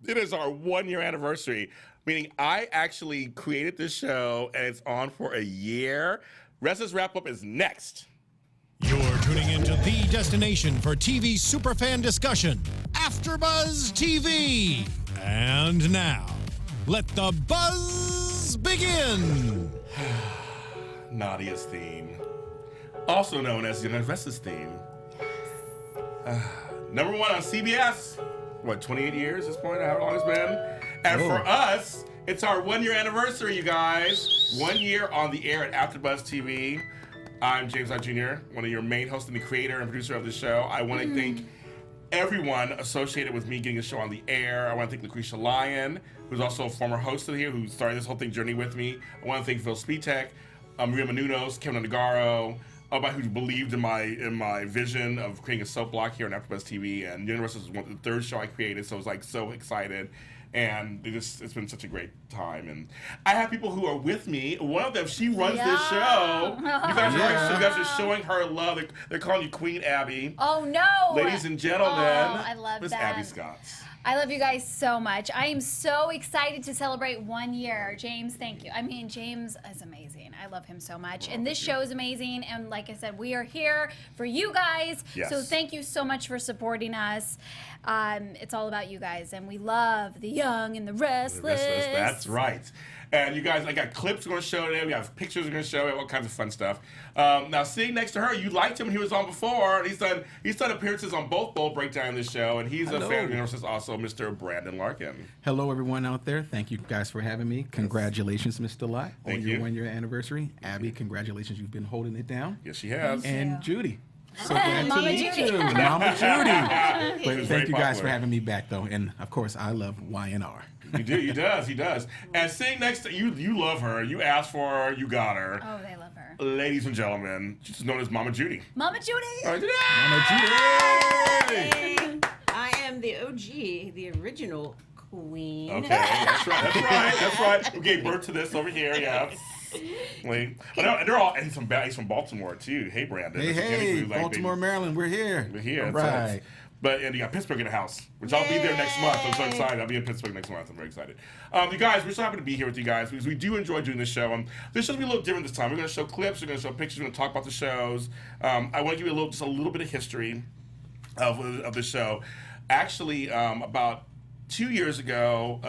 It is our 1-year anniversary, meaning I actually created this show and it's on for a year. Restless Wrap Up is next. You're tuning into the destination for TV superfan discussion, AFTERBUZZ TV. And now, let the buzz begin. Nadia's theme, also known as Young The Restless theme. Number 1 on CBS. What, 28 years at this point, however long it's been? And for us, it's our 1-year anniversary, you guys. 1 year on the air at AFTERBUZZ TV. I'm James Lott Jr., one of your main hosts and the creator and producer of the show. I want to thank everyone associated with me getting the show on the air. I want to thank Lucretia Lyon, who's also a former host of here, who started this whole thing journey with me. I want to thank Phil Spitek, Maria Menounos, Kevin Nagaro, everybody who believed in my vision of creating a soap block here on AfterBuzz TV. And Young The Restless was the third show I created, so I was like so excited. And it's been such a great time. And I have people who are with me. One of them, she runs this show. You guys are showing her love. They're calling you Queen Abby. Oh, no. Ladies and gentlemen, I love Miss that. Abbey Scott. I love you guys so much. I am so excited to celebrate 1 year. James, thank you. I mean, James is amazing. I love him so much. And this show is amazing. And like I said, we are here for you guys. Yes. So thank you so much for supporting us. It's all about you guys. And we love the Young and the Restless. That's right. And you guys, I got clips we're going to show today. We have pictures we're going to show. We have all kinds of fun stuff. Now, sitting next to her, you liked him when he was on before. He's done appearances on both Bold Breakdown in this show, and he's a fan of the universe, also Mr. Brandon Larkins. Hello, everyone out there. Thank you guys for having me. Congratulations, Mr. Lott, on your 1-year anniversary. Abby, congratulations. You've been holding it down. Yes, she has. And Judy. So glad Mama to meet Judy. you. Mama Judy. But thank you guys popular. for having me back, though. And, of course, I love Y&R. He does. And sitting next to you love her. You asked for her, you got her. Oh, they love her. Ladies and gentlemen, she's known as Mama Judy. Mama Judy. Mama Judy! Hey, I am the OG, the original queen. Okay, that's right. We gave birth to this over here, yeah. Wait, and they're all, and he's from Baltimore too. Hey, Brandon. Hey, Baltimore, Maryland, we're here. We're here. All right. And you got Pittsburgh in the house, which I'll be there next month. I'm so excited. I'll be in Pittsburgh next month. I'm very excited. You guys, we're so happy to be here with you guys because we do enjoy doing this show. This show's gonna be a little different this time. We're gonna show clips. We're gonna show pictures. We're gonna talk about the shows. I want to give you just a little bit of history of the show. Actually, about 2 years ago,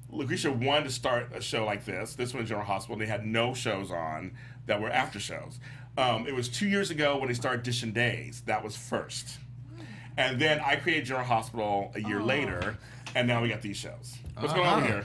Lucretia wanted to start a show like this. This one in General Hospital. They had no shows on that were after shows. It was 2 years ago when they started dishing days. That was first. And then I created General Hospital a year later, and now we got these shows. What's going on here?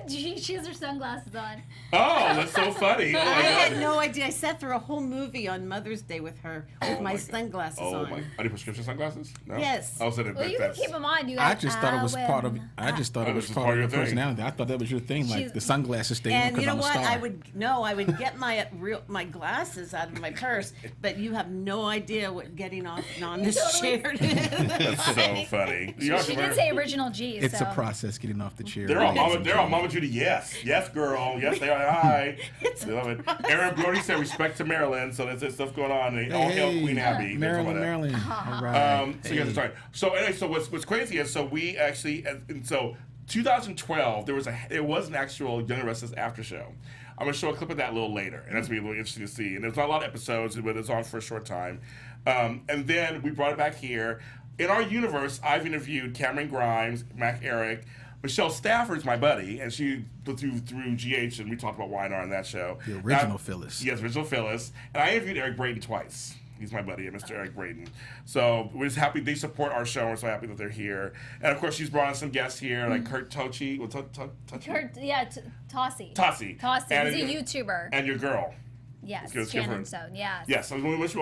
She has her sunglasses on. Oh, that's so funny. Oh, I my had God. no idea. I sat through a whole movie on Mother's Day with her with my sunglasses on. Are they prescription sunglasses? No? Yes. Oh, so Well, you can keep them on. You I guys. just thought it was part of. I just thought it was part of your personality. I thought that was your thing, like the sunglasses thing. And you know I'm a what? star. I would get my glasses out of my purse, but you have no idea what getting off and on this chair is. That's so funny. She did say original G. It's a process getting off the chair. They're on Mama Judy. Yes, girl. Yes, they are. Hi. They love it. Aaron Brody said respect to Maryland. So there's stuff going on. All hail Queen Abby. Maryland. All right. So you guys are sorry. So anyway, so what's crazy is we actually 2012 there was an actual Young The Restless after show. I'm gonna show a clip of that a little later, and that's gonna be really interesting to see. And there's not a lot of episodes, but it's on for a short time. And then we brought it back here. In our universe, I've interviewed Cameron Grimes, Mac Eric. Michelle Stafford's my buddy, and she through GH, and we talked about Y&R on that show. The original Phyllis. Yes, original Phyllis. And I interviewed Eric Braeden twice. He's my buddy, Mr. Eric Braeden. So we're just happy they support our show. We're so happy that they're here. And of course, she's brought on some guests here, like Kurt Tochi. Tossie. And He's a YouTuber. And your girl. Yes, Shannon Stone. Yes. Yes, so we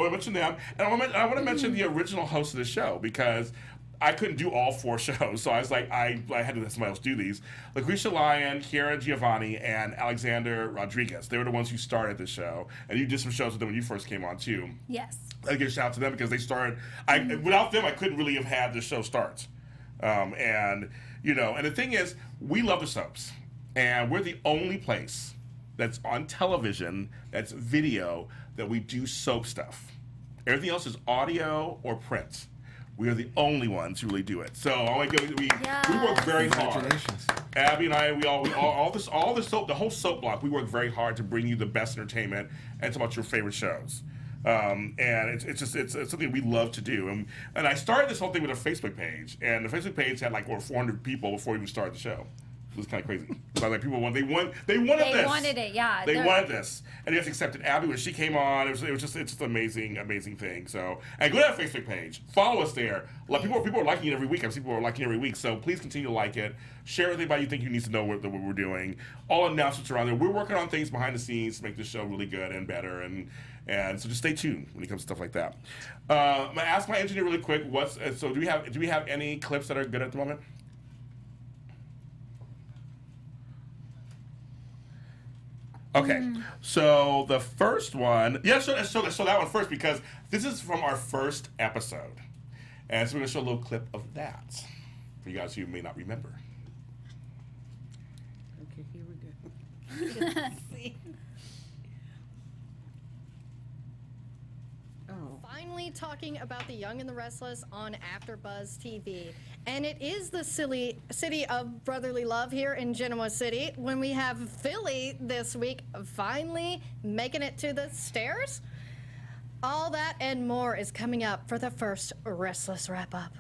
mention them. And I want to mention the original host of the show because I couldn't do all 4 shows, so I was like, I had to let somebody else do these. Lucretia Lyon, Kiara Giovanni, and Alexander Rodriguez. They were the ones who started the show, and you did some shows with them when you first came on too. Yes. I give a shout out to them because they started. Without them, I couldn't really have had the show start. And the thing is, we love the soaps, and we're the only place that's on television that's video that we do soap stuff. Everything else is audio or print. We are the only ones who really do it. So I want to go. We work very hard. Congratulations. Abby and I, the whole soap block. We work very hard to bring you the best entertainment and talk about your favorite shows. And it's something we love to do. And I started this whole thing with a Facebook page, and the Facebook page had like over 400 people before we even started the show. It was kind of crazy. So like people wanted this. They wanted it, yeah. They wanted this, and they just accepted Abby when she came on. It's just an amazing thing. So, and go to that Facebook page, follow us there. Like people are liking it every week. I see people are liking it every week. So please continue to like it. Share with anybody you think you need to know what we're doing. All announcements around there. We're working on things behind the scenes to make this show really good and better. And so just stay tuned when it comes to stuff like that. I'm gonna ask my engineer really quick. So do we have any clips that are good at the moment? Okay, so the first one, so that one first because this is from our first episode, and so we're gonna show a little clip of that for you guys who may not remember. Okay, here we go. See? Finally talking about the Young and the Restless on AfterBuzz TV. And it is the city of brotherly love here in Genoa City when we have Philly this week finally making it to the stairs. All that and more is coming up for the first Restless wrap-up.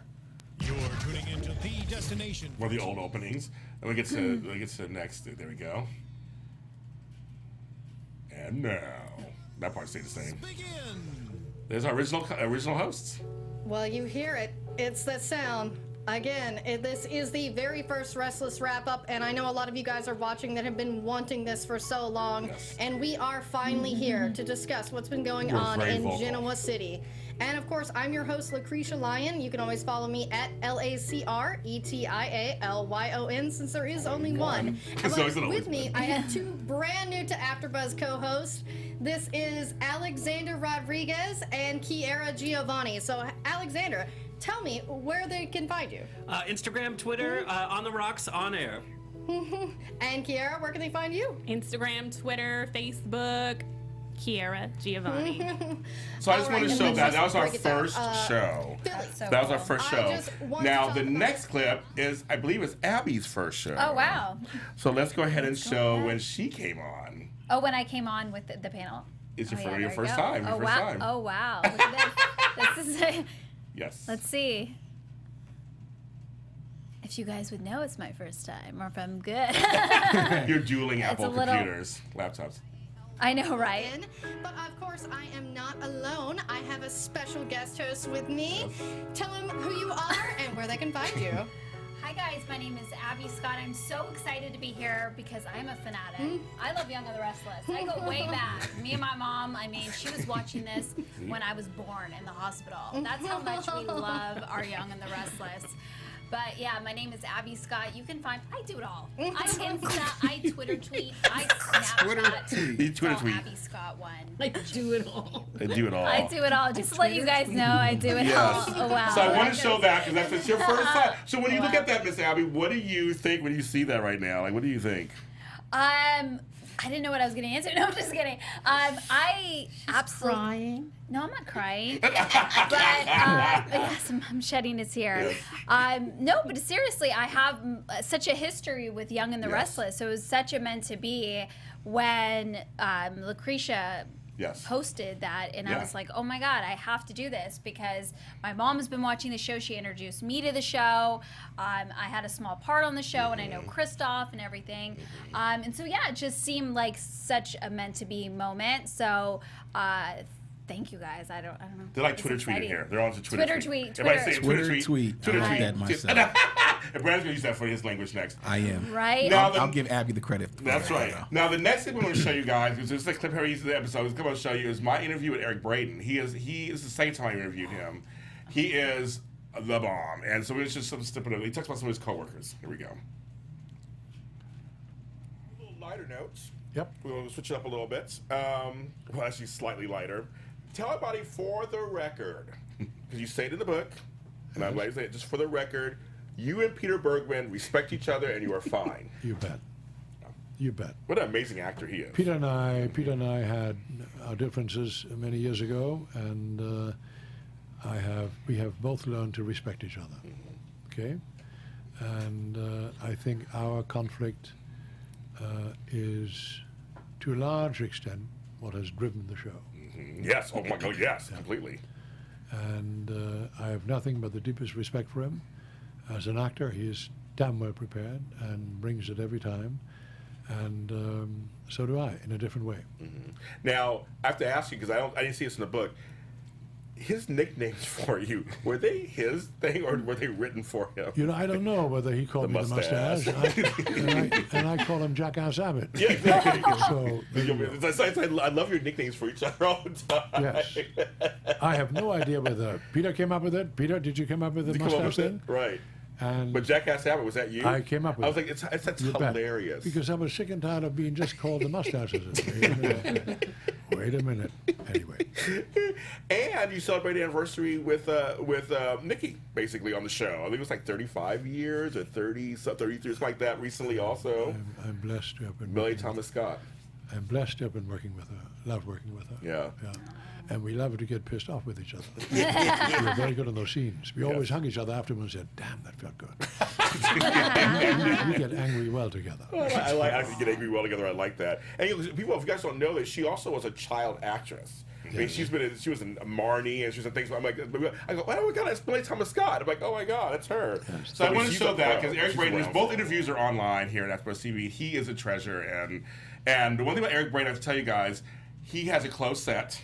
You're tuning into the destination. One of the old openings. And we get to the next. There we go. And now that part stayed the same. Begin. There's our original hosts. Well, you hear it. It's the sound. Again, this is the very first Restless wrap-up, and I know a lot of you guys are watching that have been wanting this for so long, yes. And we are finally here to discuss what's been going on in Genoa City. And of course, I'm your host, Lucretia Lyon. You can always follow me at LACRETIALYON, since there is only one. And with me, I have two brand new to AfterBuzz co-hosts. This is Alexander Rodriguez and Kiera Giovanni. So, Alexander, tell me where they can find you. Instagram, Twitter, On the Rocks, On Air. And Kiera, where can they find you? Instagram, Twitter, Facebook, Kiera Giovanni. So I just want to show that was our first show. That was our first show. Now the next clip is, I believe, it's Abby's first show. Oh wow! So let's go ahead and show when she came on. Oh, when I came on with the panel. It's your first time. Oh wow! Oh wow! Look at this. This is. Yes. Let's see. If you guys would know it's my first time, or if I'm good. You're dueling Apple computers, laptops. I know, right? But of course, I am not alone. I have a special guest host with me. Tell them who you are and where they can find you. Hi guys, my name is Abbey Scott. I'm so excited to be here because I'm a fanatic. I love Young The Restless. I go way back. Me and my mom, I mean, she was watching this when I was born in the hospital. That's how much we love our Young and the Restless. But yeah, my name is Abbey Scott. You can find, I do it all. I Insta, I Twitter tweet, I Snapchat. You Twitter tweet. Abby Scott one. I do it all. They do it all. I do it all. Just to let you guys know, I do it all. Oh wow. So I want to show that because that's your first time. So when you look at that, Miss Abby, what do you think when you see that right now? Like, what do you think? I didn't know what I was going to answer. No, I'm just kidding. I absolutely. Crying? No, I'm not crying. But yes, I'm shedding a tear. No, but seriously, I have such a history with Young and the Restless. So it was such a meant to be when Lucretia posted that, and I was like, oh my God, I have to do this because my mom has been watching the show. She introduced me to the show. I had a small part on the show, and I know Christoph and everything. And so, yeah, it just seemed like such a meant to be moment. So, thank you guys. I don't know. They're like Twitter tweeting here. They're on to Twitter tweet. Everybody say Twitter tweet. I like that myself. And Brandon's going to use that for his language next. I am. Right? Now I'll give Abby the credit. That's right. Now, the next thing we're going to show you guys, because this is the clip here he's in the episode, is going to show you is my interview with Eric Braeden. He is the second time I interviewed him. He is the bomb. And so it's just some snippet of it. He talks about some of his coworkers. Here we go. A little lighter notes. Yep. We'll switch it up a little bit. Well, actually, slightly lighter. Tell everybody for the record, because you say it in the book, and I'd like to say it just for the record, you and Peter Bergman respect each other and you are fine. You bet. You bet. What an amazing actor he is. Peter and I had our differences many years ago, and we have both learned to respect each other. Okay, and I think our conflict is, to a large extent, what has driven the show. Yes. Oh my God. Yes. Completely. And I have nothing but the deepest respect for him. As an actor, he is damn well prepared and brings it every time. And so do I, in a different way. Now, I have to ask you, because I didn't see this in the book. His nicknames for you, were they his thing or were they written for him? You know, I don't know whether he called me the mustache. and I call him Jackass Abbott. Yeah, exactly. So I love your nicknames for each other all the time. yes, I have no idea whether Peter came up with it. Peter, did you come up with the Did you come up mustache with thing? it? Right. And But Jackass Abbott, was that you? I came up with I was it. like, that's You bet. hilarious. Because I was sick and tired of being just called the mustaches. Wait a minute. Anyway. And you celebrated anniversary with Nikki, basically, on the show. I think it was like 35 years or 33, something like that recently also. I'm blessed to have been Millie working Thomas Scott. I'm blessed to have been working with her. Love working with her. Yeah. And we love to get pissed off with each other. We were very good on those scenes. We always hung each other afterwards and said, damn, that felt good. We get angry well together. I like actually get angry well together. I like that. And people, if you guys don't know that, she also was a child actress. I mean, she was in Marnie and she was in things. I'm like, I go, oh my God, that's Millie Thomas Scott. I'm like, oh my God, that's her. So I want to show that because Eric Braeden, both interviews are online here at AFTERBUZZ TV. He is a treasure, and the one thing about Eric Braeden, I have to tell you guys, he has a close set.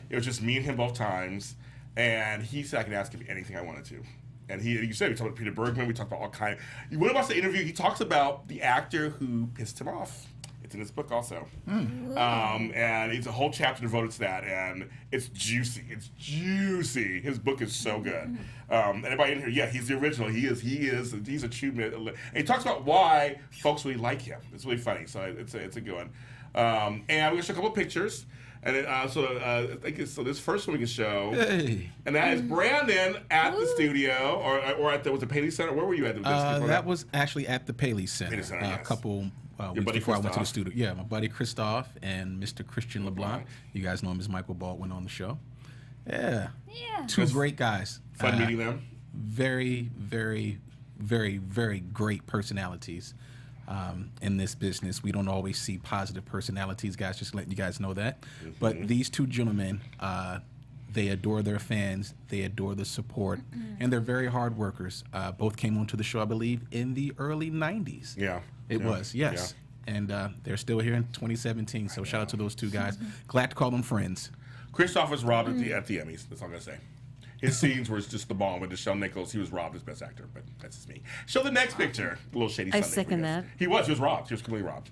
It was just me and him both times, and he said I can ask him anything I wanted to. And you said we talked about Peter Bergman, we talked about all kind. When he watched the interview, he talks about the actor who pissed him off. It's in his book also, and it's a whole chapter devoted to that, and it's juicy. It's juicy. His book is so good. Everybody in here, yeah, he's the original. He's a true. And he talks about why folks really like him. It's really funny. So it's a good one. And we're gonna show a couple of pictures. And then, I think this first one we can show, and that is Brandon at the studio, or at the Paley Center. Where were you at? That was actually at the Paley Center. Paley Center, A yes. couple weeks before I went to the studio. Yeah, my buddy Christophe and Mr. Christian LeBlanc. You guys know him as Michael Baldwin on the show. Yeah. Two great guys. Fun meeting them. Very, very, very, very great personalities. In this business, we don't always see positive personalities, guys. Just letting you guys know that. But these two gentlemen, they adore their fans, they adore the support, and they're very hard workers. Both came onto the show, I believe, in the early '90s. Yeah, it was. Yes, and they're still here in 2017. So shout out to those two guys. Glad to call them friends. Christoph was robbed at the Emmys. That's all I'm gonna say. His scenes were just the bomb with Nichelle Nichols. He was robbed as best actor, but that's just me. Show the next picture. A little shady. I Sunday second for you guys. that. He was robbed. He was completely robbed.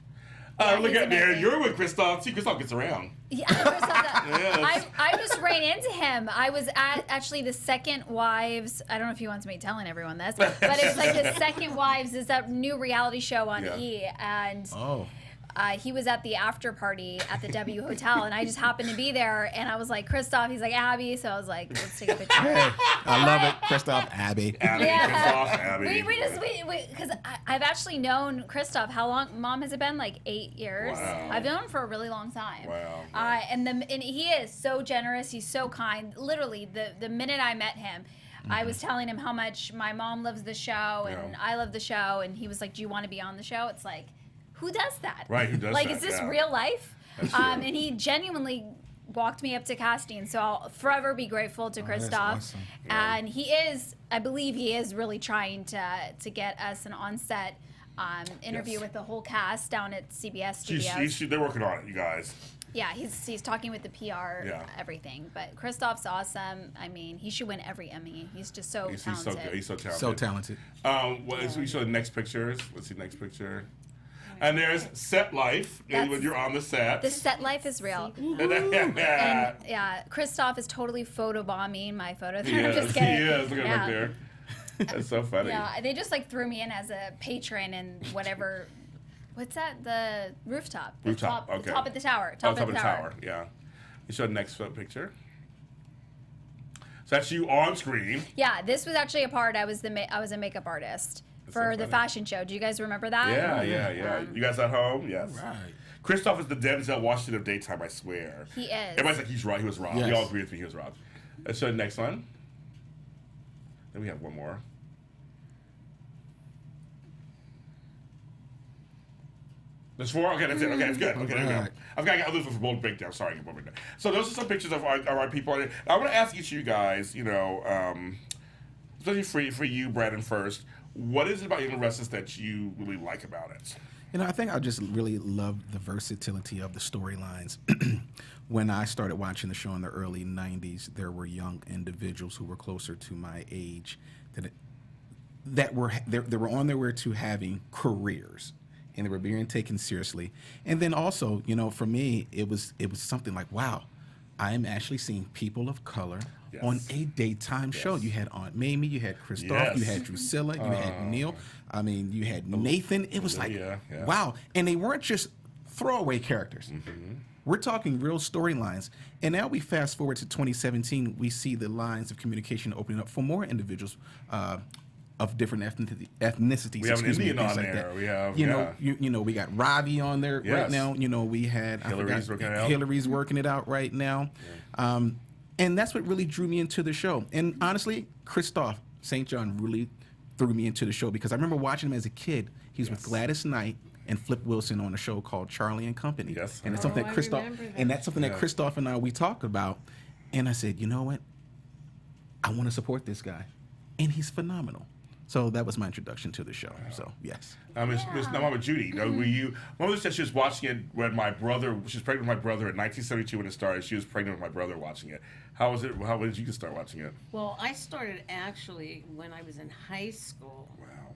Yeah, look he's at there. amazing. You're with Christoph. See, Christoph gets around. Yeah, Christoph, Yes. I just ran into him. I was at actually the Second Wives. I don't know if he wants me telling everyone this, but it was like the Second Wives is that new reality show on E, and he was at the after party at the W Hotel, and I just happened to be there, and I was like, Christoph, he's like, Abby, so I was like, let's take a picture. I love it, Christoph, Abby. Christoph, Abby. Because I've actually known Christoph, how long, Mom, has it been? Like 8 years? Wow. I've known him for a really long time. Wow. And he is so generous, he's so kind. Literally, the minute I met him, I was telling him how much my mom loves the show, and I love the show, and he was like, do you want to be on the show? It's like, who does that? Right, who does like, that? is this Yeah. real life? That's true. And he genuinely walked me up to casting, so I'll forever be grateful to Christoph. awesome. And he is, I believe he is really trying to get us an on-set interview with the whole cast down at CBS Studios. They're working on it, you guys. Yeah, he's talking with the PR, everything. But Christoph's awesome. I mean, he should win every Emmy. He's just so talented. He's so talented. So talented. We show the next pictures. Let's see the next picture. And there's set life when you're on the set. The set life is real. And yeah, Christoph is totally photobombing my photo there. I'm just kidding. He is. Look at him right there. That's so funny. Yeah, they just like threw me in as a patron and whatever. What's that? The rooftop. Rooftop. Okay. The top of the tower. Top of the tower. Yeah. You show the next picture. So that's you on screen. Yeah, this was actually a part. I was a makeup artist for the fashion show. Do you guys remember that? Yeah. You guys at home? Yes. Right. Christoph is the Denzel Washington of daytime, I swear. He is. Everybody's like, he's right. He was robbed. Yes. We all agree with me. He was robbed. Let's show the next one. Then we have one more. There's 4? Okay, that's it. Okay, that's good. Okay, there we go. I've got others for bold breakdown. Sorry, bold breakdown. So those are some pictures of our people. I want to ask each of you guys, you know, especially for you, Brandon, first, what is it about Young The Restless that you really like about it? You know, I think I just really love the versatility of the storylines. When I started watching the show in the early 90s, there were young individuals who were closer to my age that were on their way to having careers, and they were being taken seriously. And then also, you know, for me, it was something like, wow, I'm actually seeing people of color on a daytime show. You had Aunt Mamie, you had Christoph, you had Drusilla, you had Neil. I mean, you had Nathan. It was like, wow. And they weren't just throwaway characters. We're talking real storylines. And now we fast forward to 2017, we see the lines of communication opening up for more individuals of different ethnicities. We have an Indian on there. We have, you know, we got Ravi on there right now. You know, we had Hillary's working it out right now. And that's what really drew me into the show. And honestly, Christoph St. John really threw me into the show because I remember watching him as a kid. He was with Gladys Knight and Flip Wilson on a show called Charlie and Company. And it's something that Christoph and I we talked about. And I said, you know what? I want to support this guy. And he's phenomenal. So that was my introduction to the show. So yes. Miss Mama Judy, you know, were you? Mama said she was watching it when my brother. She was pregnant with my brother in 1972 when it started. She was pregnant with my brother watching it. How was it? How did you start watching it? Well, I started actually when I was in high school. Wow.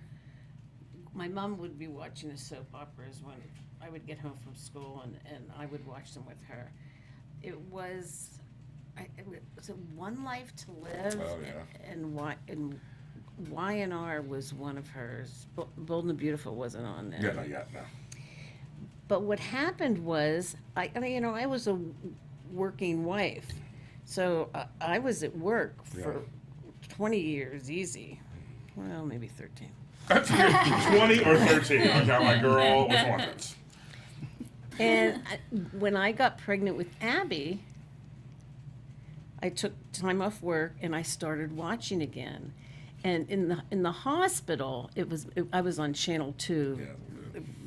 My mom would be watching the soap operas when I would get home from school, and I would watch them with her. It was a One Life to Live, and Y&R was one of hers. Bold and the Beautiful wasn't on there. Yeah, not yet, no. But what happened was, I was a working wife, so I was at work for 20 years easy. Well, maybe 13. 20 or 13? Okay, my girl, which one is it? And when I got pregnant with Abbey, I took time off work and I started watching again. And in the hospital, I was on channel 2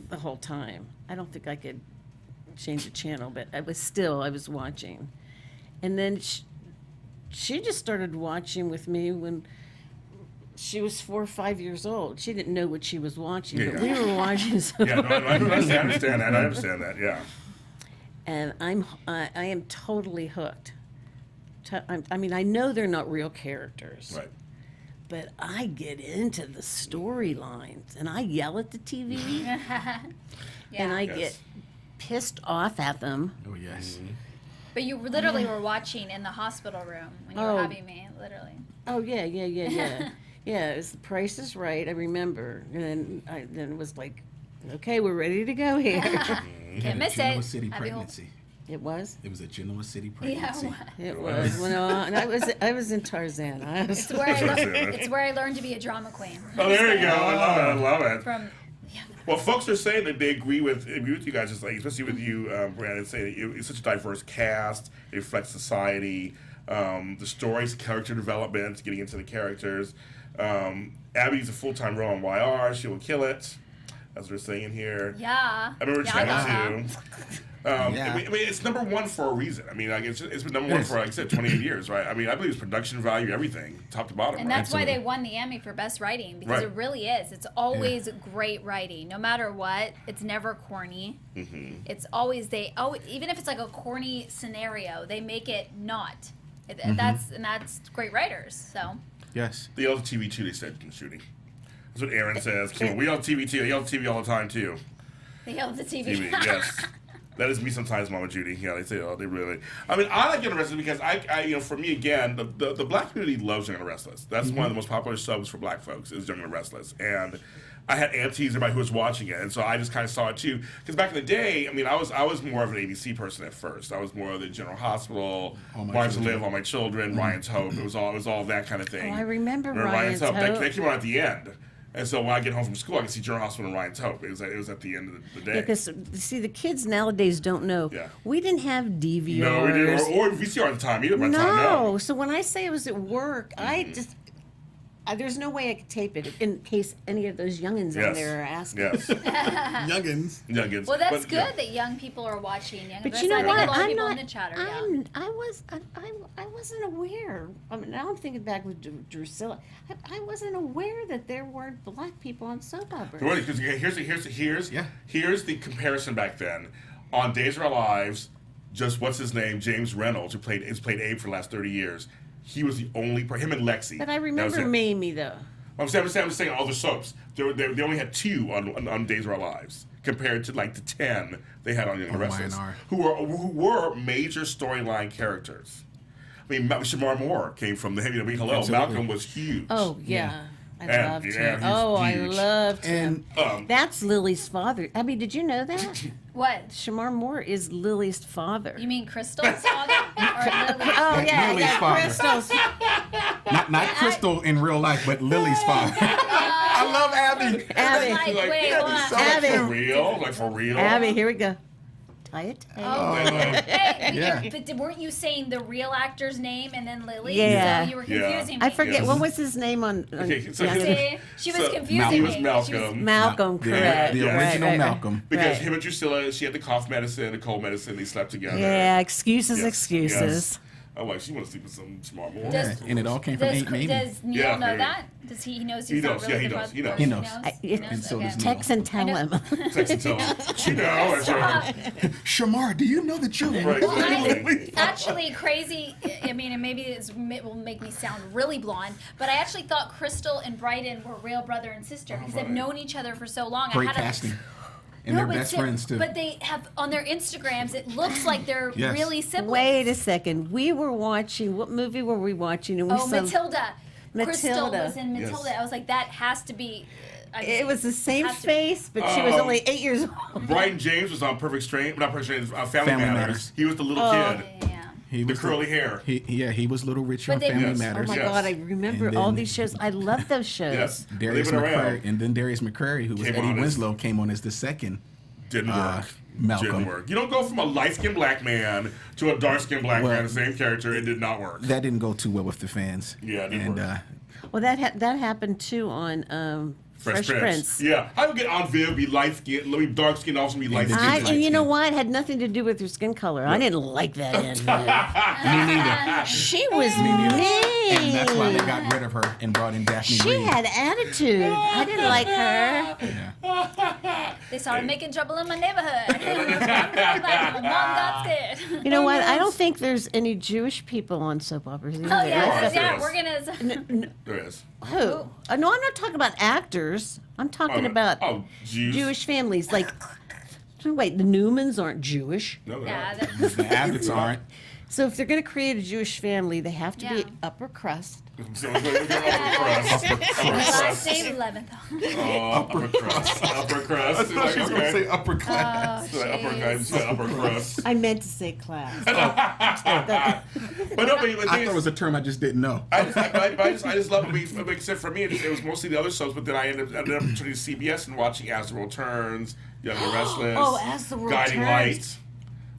the whole time. I don't think I could change the channel, but I was watching. And then she just started watching with me when she was 4 or 5 years old. She didn't know what she was watching, but we were watching. So I understand that. I understand that. Yeah. And I am totally hooked. I mean, I know they're not real characters. Right. But I get into the storylines, and I yell at the TV, and I get pissed off at them. Oh, yes. But you literally were watching in the hospital room when you were having me, literally. Oh, yeah. Yeah, it was The Price is Right, I remember. And then it was like, okay, we're ready to go here. Can't miss it. Genoa City pregnancy. It was? It was a Genoa City pregnancy. Yeah, it was. Well, and I was in Tarzan. It's where I learned to be a drama queen. Oh, there you go. I love it. Well, folks are saying that they agree with you guys, just like, especially with you, Brandon, saying it's such a diverse cast. It reflects society, the stories, character development, getting into the characters. Abby's a full-time role on YR. She will kill it, as we're saying here. Yeah. I remember Channel 2. I mean, it's number 1 for a reason. I mean, like it's been number 1 for, like I said, 28 years, right? I mean, I believe it's production value, everything, top to bottom. And that's why they won the Emmy for Best Writing, because it really is. It's always great writing, no matter what. It's never corny. It's always even if it's like a corny scenario, they make it not. That's great writers. So. Yes. They yell at TV too. They said in shooting. That's what Aaron says. We yell at TV too. They yell at TV all the time too. They yell at the TV. Yes. That is me sometimes, Mama Judy. Yeah, they say, oh, they really. I mean, I like Young The Restless because I for me again, the black community loves Young The Restless. That's one of the most popular subs for black folks is Young The Restless, and I had aunties, everybody who was watching it, and so I just kind of saw it too. Because back in the day, I mean, I was more of an ABC person at first. I was more of the General Hospital, March to Live, All My Children, Ryan's Hope. It was all that kind of thing. Oh, I remember Ryan's Hope. That came on at the end. And so when I get home from school, I can see General Hospital and Ryan's Hope. It was at the end of the day. Yeah, because, see, the kids nowadays don't know. Yeah. We didn't have DVRs. No, we didn't. Or VCR at the time either. No. So when I say I was at work, I just... There's no way I could tape it in case any of those youngins out Yes. there are asking. Yes. Youngins. Well, that's But, good yeah. that young people are watching. Young But But you know I what? think a lot of I'm people not. in the chat are young. I wasn't aware. I mean, now I'm thinking back with Drusilla. I wasn't aware that there weren't black people on soap operas. Really, 'cause here's the comparison back then. On Days of Our Lives, just what's his name, James Reynolds, who has played Abe for the last 30 years. He was the only him and Lexi. But I That was remember it. Mamie though. I'm saying all the soaps. They only had 2 on Days of Our Lives compared to like the 10 they had on Young The Restless, Y&R. who were major storyline characters. I mean, Shamar Moore came from the Heavy Hello. Absolutely. Malcolm was huge. Oh yeah. I And- loved yeah, him. he's Oh, I huge. loved him. And That's Lily's father. Abby, did you know that? What? Shamar Moore is Lily's father. You mean Crystal's father? Or Lily? Oh yeah, Lily's yeah, father. Crystal's. not Crystal in real life, but Lily's father. I love Abby. Abby. Like, wait, hold on. Abby. For real? Like for real? Abby, here we go. Tie it tight. Oh, hey, Yeah. but weren't you saying the real actor's name and then Lily? Yeah. So you were Yeah. confusing me. I forget Yes. what was his name on. Okay, so Young here's- and- See, she was So, confusing he me. was She Malcolm. Malcolm, correct. The Yeah. original Right. Malcolm. Because Right. him and Drusilla, she had the cough medicine, the cold medicine, they slept together. Yeah, excuses, Yes, excuses. yes. I'm like, she wants to sleep with some smart boy. Does- And it all came from Aunt Mamie. Does Neil Yeah, know yeah. that? Does he knows He he's not knows, really yeah, he the knows, brother? he knows. He knows. He knows? And so Okay. does Neil. Text and tell him. Text and tell him. You know, or Shamar, do you know that you're Right. I, actually, crazy. I mean, and maybe it will make me sound really blonde, but I actually thought Crystal and Brandon were real brother and sister because they've right. known each other for so long. Great I had casting. And No, they're but best si- friends too. But they have on their Instagrams. It looks like they're Yes. really siblings. Wait a second. We were watching. What movie were we watching? And we Oh, saw. Matilda. Crystal Matilda. was in Matilda. Yes. I was like, that has to be. I mean, It was the same has to be. face, but she was Oh. only 8 years old. Brian James was on Perfect Stranger, not Perfect Stranger, Family Family Matters. Matters. He was the little Oh. kid. Yeah. He The was curly hair. He was Little Rich But on they- Family Yes. Oh Matters. my Yes. God, I remember And all then- these shows. I love those shows. Yes. Darius Leave it around. McCrary, and then Darius McCrary, who was Came Eddie on as- Winslow, came on as the second. Didn't work. Malcolm. Didn't work. You don't go from a light-skinned black man to a dark-skinned black Well, man, the same character. It did not work. That didn't go too well with the fans. Yeah, it didn't and work. Well, that happened too on Fresh Prince. Yeah. How do you get Aunt Viv be light-skinned, let me dark-skinned, also be light-skinned? I- And you know what? It had nothing to do with her skin color. I didn't like that. Me neither. She was neither. mean. And that's why they got rid of her and brought in Daphne She Reed. had attitude. I didn't like her. Yeah. They started making trouble in my neighborhood. My mom got scared. You know what? I don't think there's any Jewish people on soap operas either. Oh yeah, Yes, yeah. yes. We're gonna. There is. Who? No, I'm not talking about actors. I'm talking about Jews. Jewish families. Like, wait, the Newmans aren't Jewish. No, they're Yeah, not. that, The Abbotts aren't. So if they're going to create a Jewish family, they have to be Yeah. upper crust. So we're going upper crust. last name 11th. Oh, upper crust. Upper crust. I thought she was going to say upper class. So upper crust. Upper crust. I meant to say class. But no, but the I thing thought it was a term I just didn't know. I just love it. Except for me, it was mostly the other shows. But then I ended up turning to CBS and watching As the World Turns, Young The Restless, Oh, As the World Guiding Turns. Light.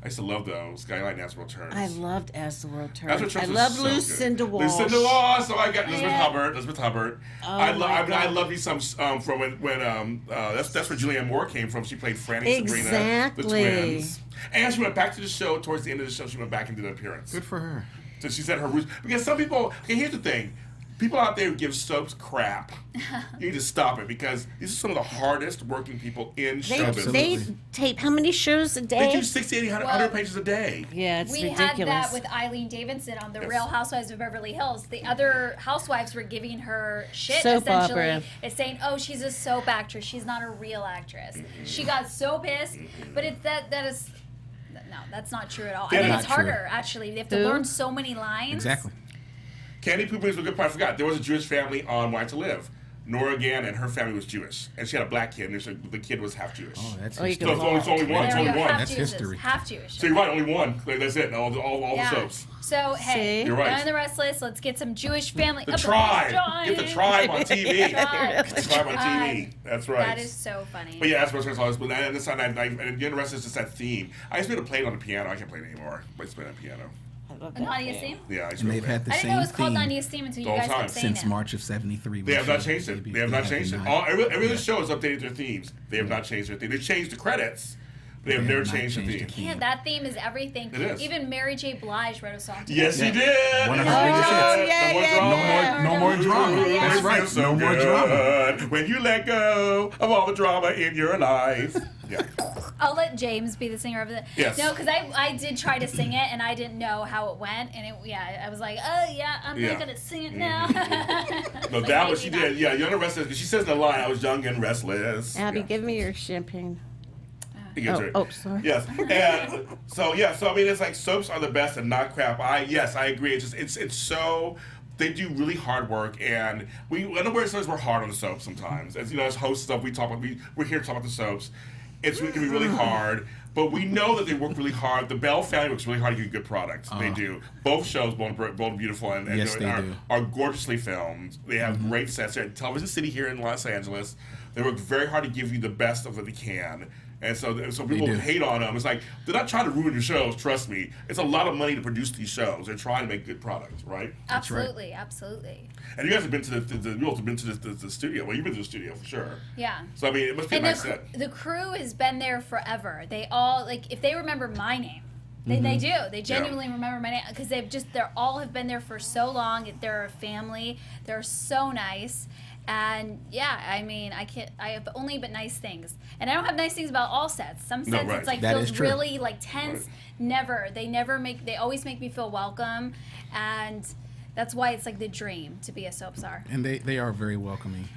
I used to love those. Guiding Light and As the World Turns. I loved As the World As the Turns. World I Turns was love so good. Lucinda Walsh. Lucinda Walsh. So I got Elizabeth Yeah. Hubbard. Elizabeth Hubbard. Oh I my God. love me some from when that's where Julianne Moore came from. She played Franny Sabrina, the Exactly. twins. And she went back to the show towards the end of the show. She went back and did an appearance. Good for her. So she said her roots. Because some people, okay, here's the thing. People out there who give soaps crap. You need to stop it because these are some of the hardest working people in show business. They tape how many shows a They day? do 60, 80, 100 pages a day. Yeah, it's We ridiculous. had that with Eileen Davidson on The Yes. Real Housewives of Beverly Hills. The other housewives were giving her shit, Soap essentially. opera. It's saying, oh, she's a soap actress. She's not a real actress. She got so pissed. But it's that is... No, that's not true at all. I Yeah, think not it's harder, true. actually. They have to Who? learn so many lines. Exactly. Candy Poo Poo is a good part. I forgot. There was a Jewish family on Why to Live. Nora Gann and her family was Jewish. And she had a black kid, and the kid was half Jewish. Oh, that's Oh, you history. can So it's only one. It's There we only go. one. Half That's Jewish. history. Half Jewish. So you're right, only one. That's it. All the soaps. So, hey, See? You're right. Young The Restless, let's get some Jewish family. The up in tribe. this joint. Get the tribe on TV. Tribe. Get the tribe on TV. That's right. That is so funny. But yeah, that's what I was. But and this time, and Young The Restless is just that theme. I used to be able to play it on the piano. I can't play it anymore. But I used to play it on the piano. I Nadia Steam? Yeah, I And they've had the I didn't know it same was called theme 90 Steam until you the whole guys time. kept saying since it. March of '73. They have not changed it. They have not changed it. Every show has updated their themes. They have not changed their theme. They changed the credits. They have never changed the theme. Yeah, that theme is everything. It is. Even Mary J. Blige wrote a song to Yes, it. he did. One of Yes, her he biggest did. hits. No more drama. Yeah. That's It right. feels so No more good drama. when you let go of all the drama in your life. Yeah. I'll let James be the singer of it. Yes. No, because I did try to sing it and I didn't know how it went, and I was like, oh yeah, I'm Yeah. not gonna sing it now. No, Like, that what she maybe did. Yeah, Young and Restless. Because she says in the line, "I was young and restless." Abby, Yeah. give me your champagne. He gives her- Sorry. Yes, and so I mean, it's like soaps are the best and not crap. I agree. It's so they do really hard work, and I know we're hard on the soaps sometimes. As you know, as hosts and stuff, we're here to talk about the soaps. It can be really hard, but we know that they work really hard. The Bell family works really hard to get good products. They do. Both shows, both beautiful and Yes, they do. are gorgeously filmed. They have great sets. They're in Television City here in Los Angeles. They work very hard to give you the best of what they can. And so people do. hate on them. It's like, they're not trying to ruin your shows, trust me. It's a lot of money to produce these shows. They're trying to make good products, right? Absolutely, absolutely. And you guys have been to the studio. Well, you've been to the studio for sure. Yeah. So, I mean, it must be a And nice set. the crew has been there forever. They all, like, if they remember my name, they do. They genuinely remember my name because they're all have been there for so long. They're a family. They're so nice. And yeah, I mean, I have only but nice things. And I don't have nice things about all sets. Some sets right. it's like That feels is true. really like tense. Right. They always make me feel welcome. And that's why it's like the dream to be a soap star. And they are very welcoming.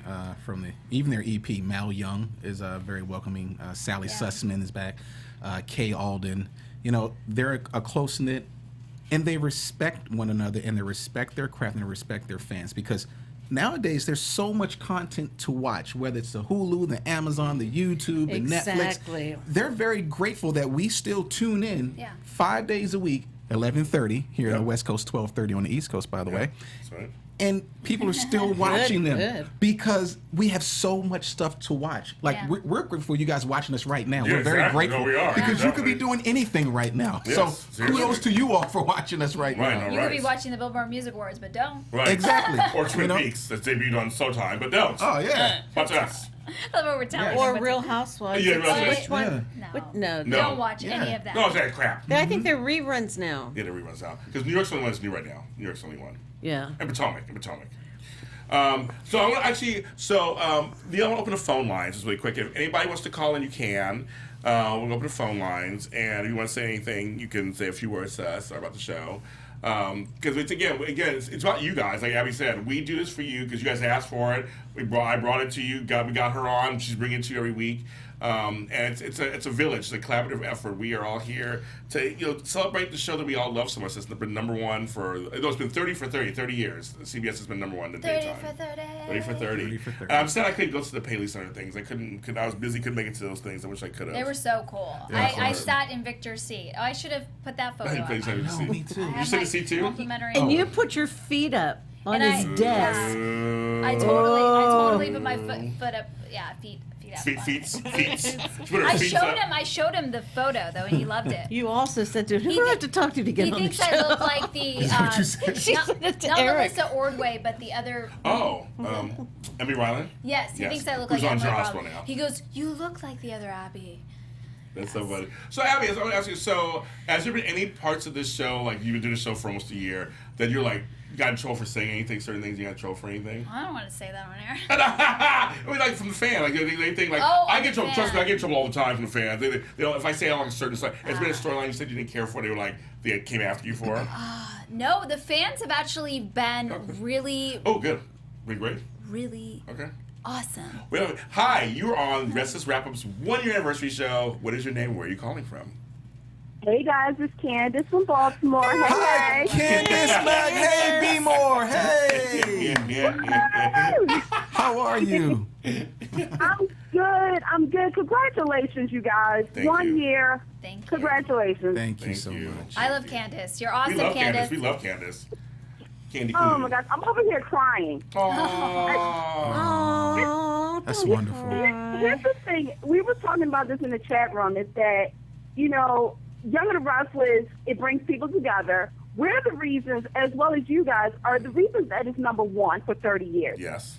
Even their EP, Mal Young, is very welcoming. Sally Sussman is back. Kay Alden. You know, they're a close knit, and they respect one another, and they respect their craft, and they respect their fans, because nowadays there's so much content to watch, whether it's the Hulu, the Amazon, the YouTube, the Exactly. Netflix. They're very grateful that we still tune in 5 days a week, 11:30 here on the West Coast, 12:30 on the East Coast, by the way. That's right. And people are still watching them good. because we have so much stuff to watch. Like, Yeah. we're grateful for you guys watching us right now. Yeah, We're very exactly. grateful No, we are. because you could be Definitely. doing anything right now. Yes, So seriously. kudos to you all for watching us right Right, now. no, You right. could be watching the Billboard Music Awards, but don't. Right. Exactly. Or Twin You know? Peaks that's debuted on Showtime, but don't. Oh yeah. Watch us. That's what we're telling Or you. Real Housewives. Yeah, Real Housewives. Which one? No. No. No. Don't watch any Yeah. of that. No, it's that crap. I think they're reruns now. Yeah, the reruns out. Because New York's the only one that's new right now. New York's the only one. Yeah. And Potomac. So I want to actually, I want to open the phone lines just really quick. If anybody wants to call in, you can. We'll open the phone lines, and if you want to say anything, you can say a few words to us about the show. Because it's it's about you guys. Like Abby said, we do this for you because you guys asked for it. I brought it to you. We got her on. She's bringing it to you every week. And it's a village, it's a collaborative effort. We are all here to celebrate the show that we all love so much. It's been number one it's been 30 years. CBS has been number one in the 30 daytime. for 30. 30 for 30. 30 for 30. And I'm sad I couldn't go to the Paley Center things. I was busy, couldn't make it to those things. I wish I could have. They were so cool. Yeah, I cool. sat in Victor's seat. Oh, I should have put that photo up. Paley Center to see. me too. I You have sit in my the seat too? complimentary. And you put your feet up on And his I- desk. I totally put my foot up. Yeah, feet up. Feet. I showed him the photo though, and he loved it. You also said to him, who He do I have thi- to talk to He get on the thinks show? I look like the what you said? She not, said it to not Eric. Melissa Ordway, but the other. Emmy Ryland? Yes, he Yes. thinks I look Who's like on Emily Joss Rowland. now. He goes, "You look like the other Abbey." That's so funny. So, Abby, I want to ask you, has there been any parts of this show, like you've been doing the show for almost a year, that you're like, got in trouble for saying anything, certain things you got in trouble for anything? I don't want to say that on air. I mean, like from the fan, like they think like Oh, I get in the trouble. fan. Trust me, I get in trouble all the time from the fans. They if I say I like a certain stuff, it's been a storyline you said you didn't care for. They were like they came after you for. No, the fans have actually been really, Oh, good, been great. really Okay. awesome. Well, hi, you're on Restless Wrap-Up's 1-year anniversary show. What is your name? Where are you calling from? Hey guys, it's Candace from Baltimore. Hey, Candace Mack, hey, B More, hey. Yeah. How are you? I'm good. Congratulations, you guys. Thank 1 you. year. Thank you. Congratulations. Thank you Thank so you. much. I love Candace. You're We awesome, love Candace. Candace. We love Candace. Candy Oh Queen. my gosh, I'm over here crying. Oh, That's wonderful. Here's the thing. We were talking about this in the chat room. Is that Young The Restless, it brings people together. we're the reasons, as well as you guys, are the reasons that it's number one for 30 years. Yes.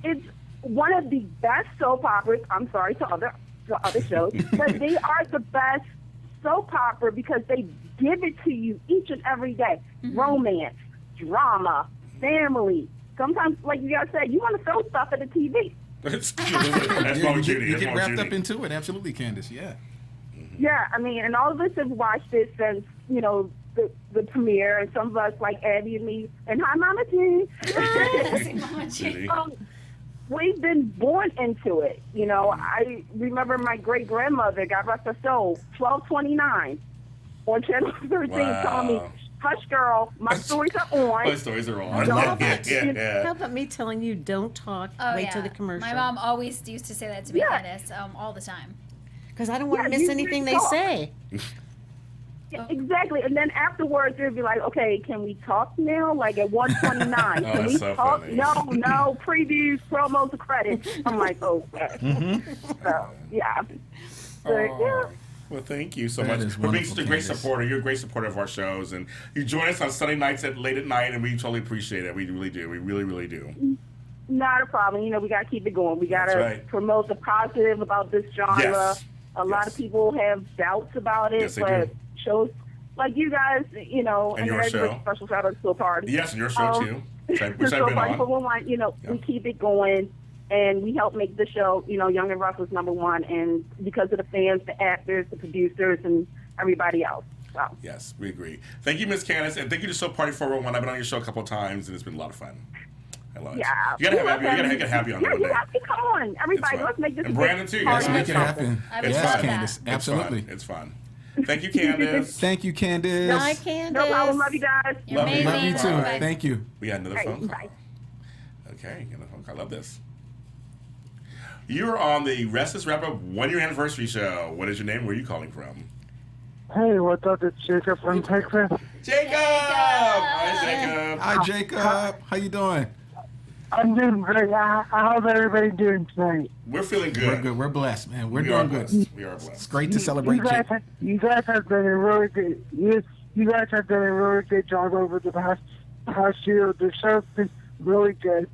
It's one of the best soap operas. I'm sorry to other shows, but they are the best soap opera because they give it to you each and every day. Romance, drama, family. Sometimes, like you guys said, you want to throw stuff at the TV. That's Judy. You get wrapped up into it. Absolutely, Candace. Yeah. Yeah, I mean, and all of us have watched it since, the premiere, and some of us, like Abby and me, and hi, Mama G. Judy. We've been born into it. I remember my great-grandmother, God rest her soul, 1229 on Channel 13 telling me, hush, girl, my stories are on. My stories are on. How about me telling you, don't talk, wait till the commercial? My mom always used to say that to me, Candace, all the time. Because I don't want to miss anything they say. Yeah, exactly. And then afterwards, they'd be like, okay, can we talk now? Like at 129. Can we so talk? funny. No, previews, promos, credits. I'm like, okay. So, yeah. But, yeah. Well, thank you so That much is for being wonderful, such a great Candace. supporter. You're a great supporter of our shows, and you join us on Sunday nights late at night, and we totally appreciate it. We really do. We really, really do. Not a problem. We got to keep it going. We got That's to right. promote the positive about this genre. Yes. A lot of people have doubts about it, Yes, they but do. shows like you guys, and your there's show. a special shout out to a party. Yes, and your show too, which I've been so on. for one, we keep it going, and we help make the show, Young and Restless #1, and because of the fans, the actors, the producers, and everybody else. So. Yes, we agree. Thank you, Miss Candace, and thank you to Soap Party 411. I've been on your show a couple of times, and it's been a lot of fun. I love it. Yeah. You gotta have Abby. You gotta get Happy on Yeah, there one you day. got to come on. Everybody, It's let's make this And a Brandon big too. party. Let's make it happen. I would It's love fun. that. Candace. Absolutely. It's fun. Thank you, Candace. Thank you, Candace. Bye, Candace. No problem. Love you guys. You're Love you. amazing. Love you too. Bye. Thank you. We got another All phone right, call. bye. Okay, another phone call. I love this. You're on the Restless Wrap-Up 1-year anniversary show. What is your name? Where are you calling from? Hey, what's up? It's Jacob from Texas. Jacob! Hi, Jacob. Hi, Jacob. How you doing? I'm doing great. How's everybody doing tonight? We're feeling good. We're good. We're blessed, man. We're We are doing good. blessed. We are It's blessed. great to celebrate Jacob. You guys have done a really good. You guys have done a really good job over the past year. The show's been really good.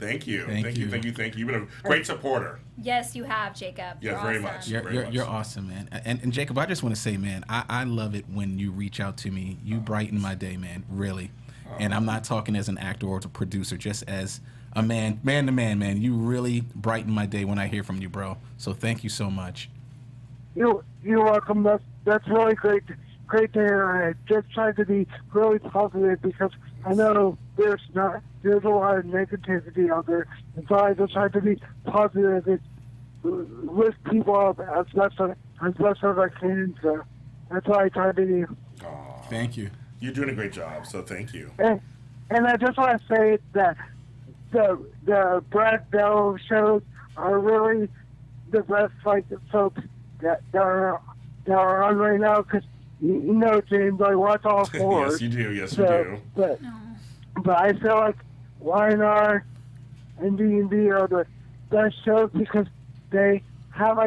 Thank you. Thank Thank you. you. Thank you. Thank you. You've been a great supporter. Yes, you have, Jacob. Yes, You're very awesome. much. You're awesome, man. And Jacob, I just want to say, man, I love it when you reach out to me. You brighten my day, man. Really. And I'm not talking as an actor or as a producer, just as a man to man. You really brighten my day when I hear from you, bro. So thank you so much. You're welcome. That's really great to hear. I just try to be really positive because I know there's a lot of negativity out there, and so I just try to be positive and lift people up as best as I can. So that's what I try to do. Aw. Thank you. You're doing a great job, so thank you. And I just want to say that the Brad Bell shows are really the best soaps that are on right now because James, I watch all four. Yes, you do. Yes, you do. But I feel like Y&R and D&D are the best shows because they have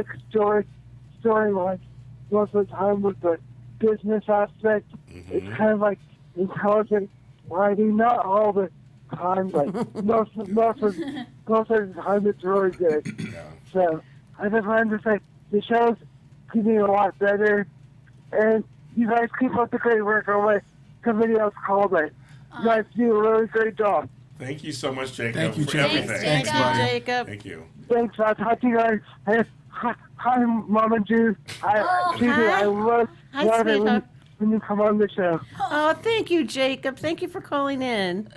storyline most of the time with the business aspect. It's kind of like intelligent writing, not all the time, but most of the time it's really good. Yeah. So I just wanted to say the show's getting a lot better, and you guys keep up the great work on my videos called it. You guys do a really great job. Thank you so much, Jacob, Thank you, for Jacob. everything. Thanks, Thanks, buddy. Jacob. Thank you. Thanks. I'll talk to you guys. Hey, hi, Mom and Judy. Judy, hi. I love Hi, it sweetheart. when you come on the show. Oh, thank you, Jacob. Thank you for calling in.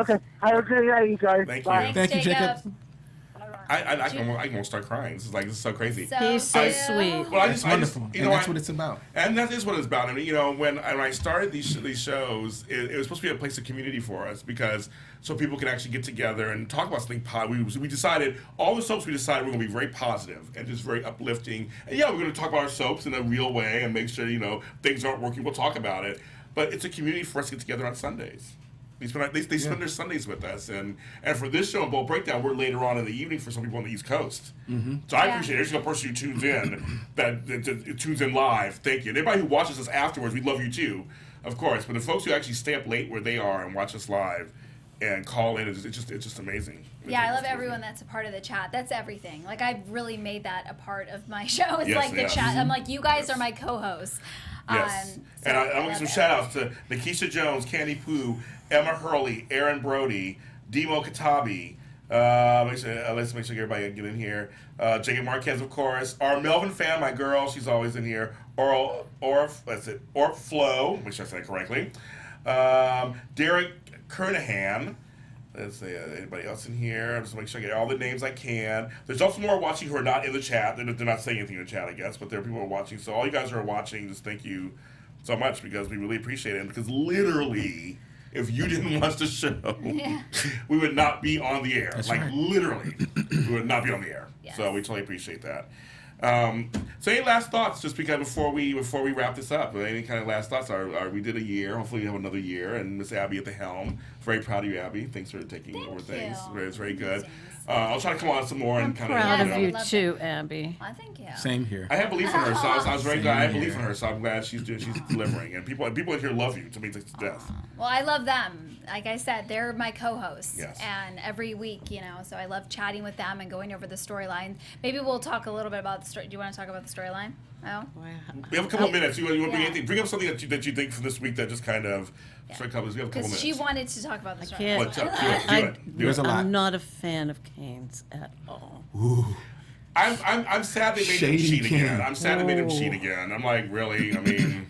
Okay. Have a great night, you guys. Thank Bye. you. Thank you, Jacob. I can start crying. This is so crazy. He's so I- sweet. Well, It's wonderful. And that's what it's about. And that is what it's about. I mean, when I started these shows, it was supposed to be a place of community for us because so people can actually get together and talk about something positive. We decided all the soaps. We decided we're going to be very positive and just very uplifting. And yeah, we're going to talk about our soaps in a real way and make sure things aren't working. We'll talk about it. But it's a community for us to get together on Sundays. They spend their Sundays with us, and for this show and Bold Breakdown, we're later on in the evening for some people on the East Coast. So I appreciate every single person who tunes in, that tunes in live. Thank you. And everybody who watches us afterwards, we love you too. Of course, but the folks who actually stay up late where they are and watch us live and call in, it's just amazing. Yeah, I love everyone that's a part of the chat. That's everything. Like, I've really made that a part of my show. It's Yes, like the yes. chat. I'm like, you guys are my co-hosts. Yes. So And I want to love give some it. shout outs to Nikisha Jones, Candy Poo, Emma Hurley, Aaron Brody, Demo Katabi. Let's make sure everybody get in here. Jacob Marquez, of course. Our Melvin fan, my girl, she's always in here. Orf Flo, make sure I said it correctly. Derek Kernahan. Let's see, anybody else in here? I'm just make sure I get all the names I can. There's also more watching who are not in the chat. They're not saying anything in the chat, I guess, but there are people who are watching. So all you guys who are watching, just thank you so much because we really appreciate it. Because literally, if you didn't watch the show, we would not be on the air. That's like right. literally, we would not be on the air. Yes. So we totally appreciate that. So any last thoughts? Just because before we wrap this up, any kind of last thoughts? We did a year. Hopefully we have another year, and Miss Abby at the helm. Very proud of you, Abby. Thanks for taking over things. It's very good. I'll try to come on some more I'm and kind proud of. of you too, Abby. I thank you. Same here. I have belief in her, so I was very Same glad. I have here. belief in her, so I'm glad she's delivering. And people in here love you. To me, it's to death. Well, I love them. Like I said, they're my co-hosts. Yes. And every week, so I love chatting with them and going over the storyline. Maybe we'll talk a little bit about the story. Do you want to talk about the storyline? No? We have a couple of minutes. You want to bring Yeah. anything? Bring up something that you think from this week that just kind of. We have a couple Because minutes. she wanted to talk about the storyline. Can't. What, do it. There's a lot. I'm not a fan of Canes at all. I'm sad they made him Shady cheat again. Ken. I'm sad they made him cheat again. I'm like, really? I mean,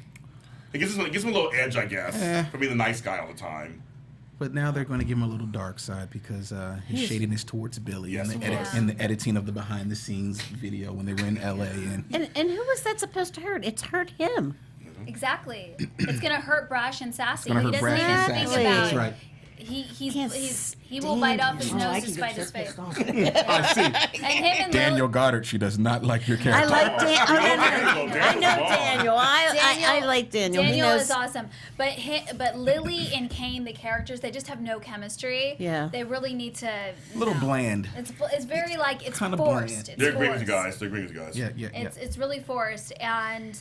it gives him a little edge, I guess, for being the nice guy all the time. But now they're going to give him a little dark side because his shadiness towards Billy Yes, and of the, course. and the editing of the behind the scenes video when they were in LA And who was that supposed to hurt? It's hurt him. Exactly. It's going to hurt Brash and Sassy. It's gonna He hurt doesn't Brash even and think Sassy. about That's it. right. He will bite off his nose to spite his face. I see. And him and Daniel Lily, Goddard, she does not like your I character. like Dan. Oh, no, no. Daniel, I know Daniel. I like Daniel. He Daniel knows. is awesome, but Lily and Kane, the characters, they just have no chemistry. Yeah. They really need to. A little bland. It's very like it's Kinda forced. bland. It's They're agreeing with you forced. guys. They're agreeing with you guys. Yeah. It's really forced, and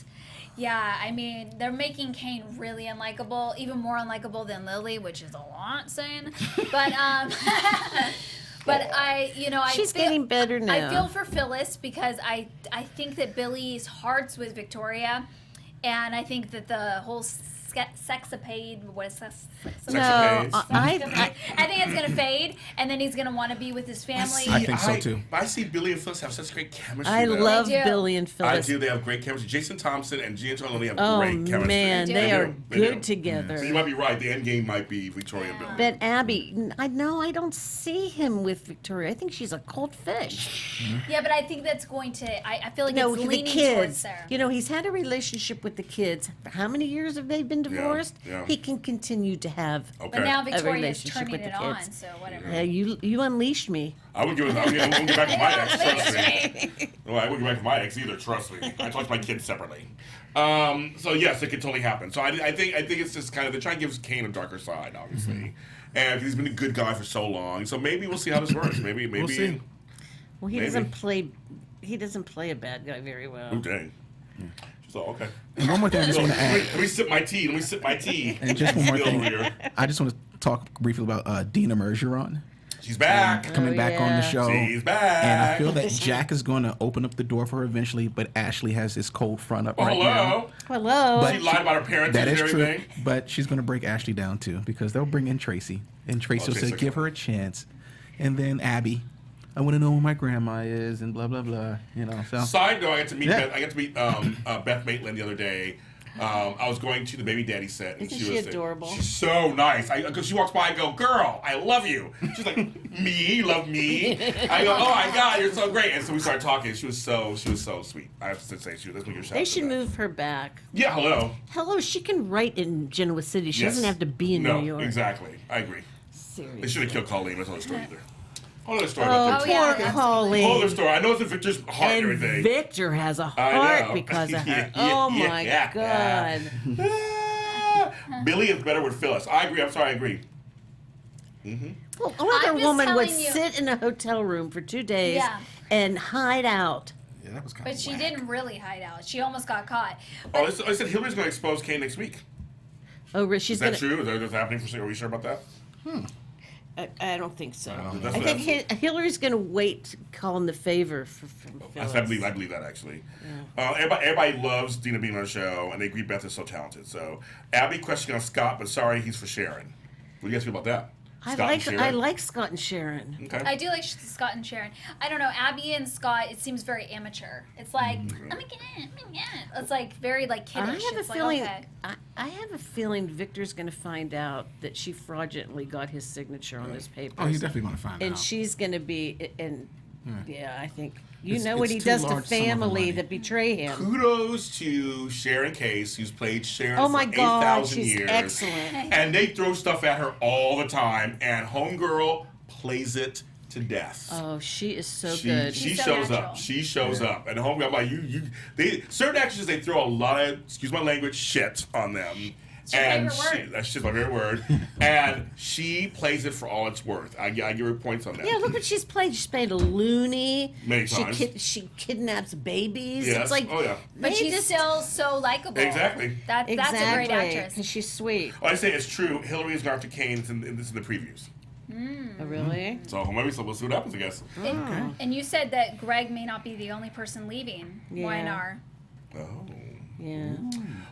yeah, I mean they're making Kane really unlikable, even more unlikable than Lily, which is a lot saying. But but I She's feel, getting better now. I feel for Phyllis because I think that Billy's heart's with Victoria, and I think that the whole sexapade, what is that? No, Sexapades. I think it's gonna fade, and then he's gonna want to be with his family. I think so, too. I see Billy and Phyllis have such great chemistry. I though. love They do. Billy and I Phyllis. do. They have great chemistry. Jason Thompson and Giancarlo Lily have Oh great chemistry. man, They they do. are They do. good together. So you might be right. The end game might be Victoria and Billy. But Abby, I don't see him with Victoria. I think she's a cold fish. Yeah, but I think that's going to. I feel like No, it's the leaning towards kids. there. He's had a relationship with the kids. For how many years have they been divorced? yeah. He can continue to have. Okay. But now a Victoria's relationship turning with it the on, kids. so whatever. Yeah, you unleashed me. I wouldn't get back to my ex. Trust me. No, I wouldn't get back to my ex either. Trust me. I talk to my kids separately. So yes, it could totally happen. So I think it's just kind of they're trying to give Kane a darker side, obviously, and he's been a good guy for so long. So maybe we'll see how this works. Maybe. We'll see. Well, he Maybe. doesn't play. He doesn't play a bad guy very well. Oh dang. So okay. And one more thing I just want to add. Let me sip my tea. And just one more Over thing. here. I just want to talk briefly about Dina Mergeron She's back. coming back on the yeah. show. She's back. And I feel that Jack is going to open up the door for her eventually, but Ashley has this cold front up right now. Hello. But She lied about her parents That and is true, everything. but she's going to break Ashley down too because they'll bring in Tracy, and Tracy will say, Tracy. "Give her a chance," and then Abby, "I want to know where my grandma is," and blah blah blah. So Side note: I got to meet Yeah. Beth Maitland the other day. I was going to the baby daddy set, and Isn't she she was adorable? She's so nice. Because she walks by, I go, "Girl, I love you." She's like, "Me, you love me." I go, "Oh my God, you're so great." And so we started talking. She was so sweet. I have to say, that's what you're They should move her back. Yeah, hello. Hello, she can write in Genoa City. She Yes. doesn't have to be in No, New York. exactly. I agree. Seriously. They should have killed Colleen. That's another story either. Whole other story Oh, about poor Victor. yeah, Colleen. Whole other story. I know it's in Victor's heart and And everything. Victor has a I heart know. because of her. Yeah, Oh my yeah. God. Billy is better with Phyllis. I agree. I'm sorry. I agree. Well, I'm another just woman would telling you- sit in a hotel room for 2 days Yeah. and hide out. yeah, that was kind But of. she didn't really hide out. She almost got caught. Oh, I said Hillary's going to expose Kane next week. Oh, Is she's that gonna. true? Is that what's happening for? Are we sure about that? I don't think so. That's I what think Hillary's going to wait to call in the favor from Phyllis. I believe that actually. Everybody loves Dina being on the show, and they agree Beth is so talented. So Abby questioning on Scott, but sorry, he's for Sharon. What do you guys feel about that? I like Scott and Sharon. Okay. I do like Scott and Sharon. I don't know, Abby and Scott, it seems very amateur. It's like, oh my God. It's like very like kiddish. I have It's a like, feeling. okay. I have a feeling Victor's going to find out that she fraudulently got his signature on those papers. Oh, he's definitely going to find and out. she's going to be. And yeah, I think It's- know what it's he too does to large sum of family money. that betray him. Kudos to Sharon Case, who's played Sharon Oh my for God, 8,000 she's years. excellent. And they throw stuff at her all the time, and Homegirl plays it to death. Oh, she is so She good. She's so shows natural. up. She shows up. And Homegirl, I'm like, certain actresses, they throw a lot of, excuse my language, shit on them. It's your favorite word. That's just my favorite word. And she plays it for all it's worth. I give her points on that. Yeah, look what she's played. She's played a loony. Many times. She kidnaps babies. Yes. It's like, Oh, yeah. But they she's just- still so likable. Exactly. That's a great actress. Because she's sweet. Well, I say it's true. Hillary is Dr. Kane. It's in the previews. Oh, really? So maybe we'll see what happens, I guess. And you said that Greg may not be the only person leaving Yeah. YNR. Oh. Yeah.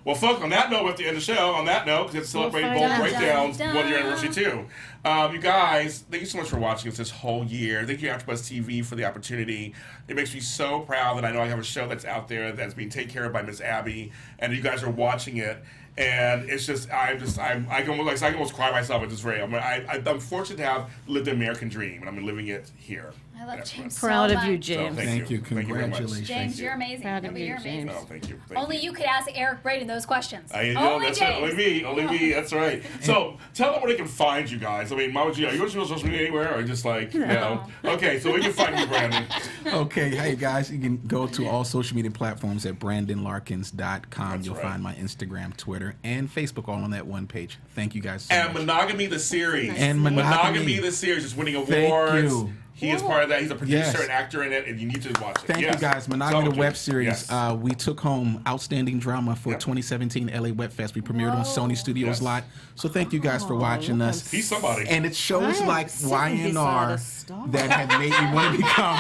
Well, folks, on that note, we have to end the show. On that note, because it's celebrating We'll Bold find Breakdowns out. 1 year anniversary, too. You guys, thank you so much for watching us this whole year. Thank you, AfterBuzz TV, for the opportunity. It makes me so proud that I know I have a show that's out there that's being taken care of by Miss Abby, and you guys are watching it. And it's just, I can almost cry myself. It's just very, I'm fortunate to have lived the American dream, and I'm living it here. I love James Proud so of you, much. James. So Thank you. Thank you very much. Congratulations. James, you're amazing. Proud of No, but you, you're amazing. James. Oh, thank you. Only you could ask Eric Braeden those questions. I know, Only that's James. right. Only me. That's right. So tell them where they can find you guys. I mean, Mama G, are you on social media anywhere, or just like no? Okay, so we can find you, Brandon. Okay, hey guys, you can go to all social media platforms at BrandonLarkins.com. That's You'll right. find my Instagram, Twitter, and Facebook all on that one page. Thank you guys so And much. Monogamy the series. And Monogamy. the series is winning Thank awards. you. He is part of that. He's a producer Yes. and actor in it, and you need to watch it. Thank Yes. you guys. Monogamy the So, web series. yes. We took home outstanding drama for 2017 LA Web Fest. We premiered on Sony Studios Yes. Lot. So thank you guys for watching us. He's somebody. And it shows I am like sitting beside a YNR star. that have made me want to become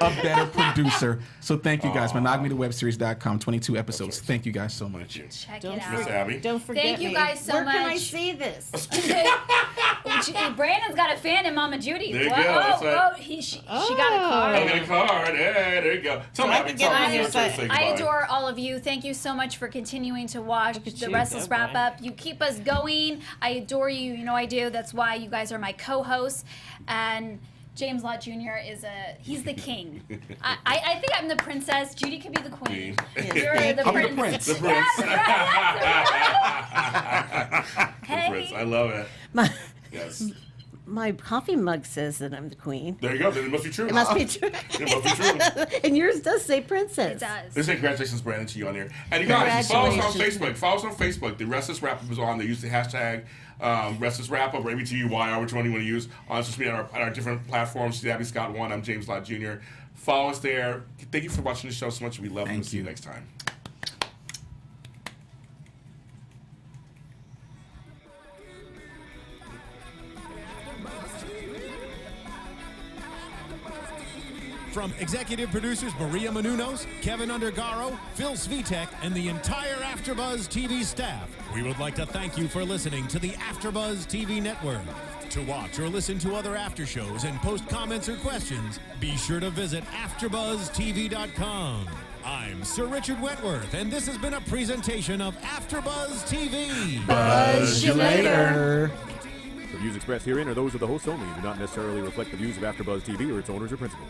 a better producer. So thank you guys. MonogamyTheWebSeries.com. 22 episodes. Thank you guys so much. Check Don't it Miss out. Abby. Don't forget Thank you me. guys so Where can I much. see this? Brandon's got a fan in Mama Judy. There you Whoa, go, that's right. she got a card. I got a card. Hey, there you go. Tell me, I Abby, can get tell me on your your turn to side. say I goodbye. adore all of you. Thank you so much for continuing to watch at The you. Restless Bye-bye. Wrap Up. You keep us going. I adore you. You know I do. That's why you guys are my co-hosts. And James Lott Jr. he's the king. I think I'm the princess. Judy could be the queen. You're the I'm the prince. prince. The Prince. Hey. The Prince. I love it. My, Yes. my coffee mug says that I'm the queen. There you go. Then it must be true. It must be true. It must be true. And yours does say princess. It does. Let's say congratulations, Brandon, to you on here. And you guys, follow us on Congratulations. Facebook. Follow us on Facebook. The Restless Wrap Up is on. They use the hashtag Restless Wrap Up or ABTUYR, which one you want to use on social media on our different platforms. The Abbey Scott 1. I'm James Lott Jr. Follow us there. Thank you for watching the show so much. We love you. Thank We'll see you you. next time. From executive producers Maria Menounos, Kevin Undergaro, Phil Svitek, and the entire AfterBuzz TV staff, we would like to thank you for listening to the AfterBuzz TV network. To watch or listen to other after shows and post comments or questions, be sure to visit AfterBuzzTV.com. I'm Sir Richard Wentworth, and this has been a presentation of AfterBuzz TV. Buzz you later. The views expressed herein are those of the hosts only and do not necessarily reflect the views of AfterBuzz TV or its owners or principals.